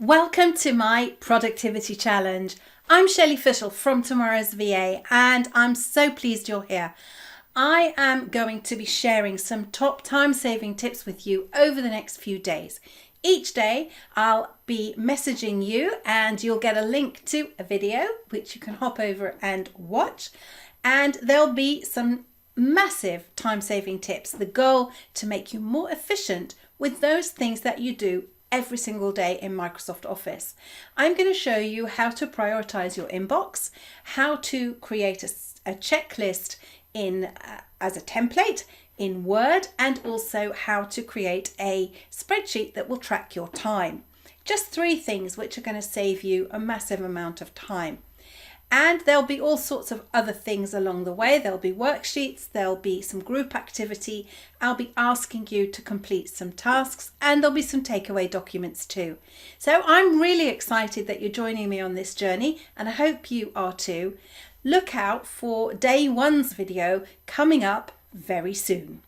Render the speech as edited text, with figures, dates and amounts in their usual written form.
Welcome to my productivity challenge. I'm Shelley Fishel from Tomorrow's VA and I'm so pleased you're here. I am going to be sharing some top time-saving tips with you over the next few days. Each day I'll be messaging you and you'll get a link to a video which you can hop over and watch, and there'll be some massive time-saving tips. The goal to make you more efficient with those things that you do every single day in Microsoft Office. I'm going to show you how to prioritize your inbox, how to create a checklist in as a template in Word, and also how to create a spreadsheet that will track your time. Just 3 things which are going to save you a massive amount of time. And there'll be all sorts of other things along the way. There'll be worksheets, there'll be some group activity. I'll be asking you to complete some tasks, and there'll be some takeaway documents too. So I'm really excited that you're joining me on this journey, and I hope you are too. Look out for day 1's video coming up very soon.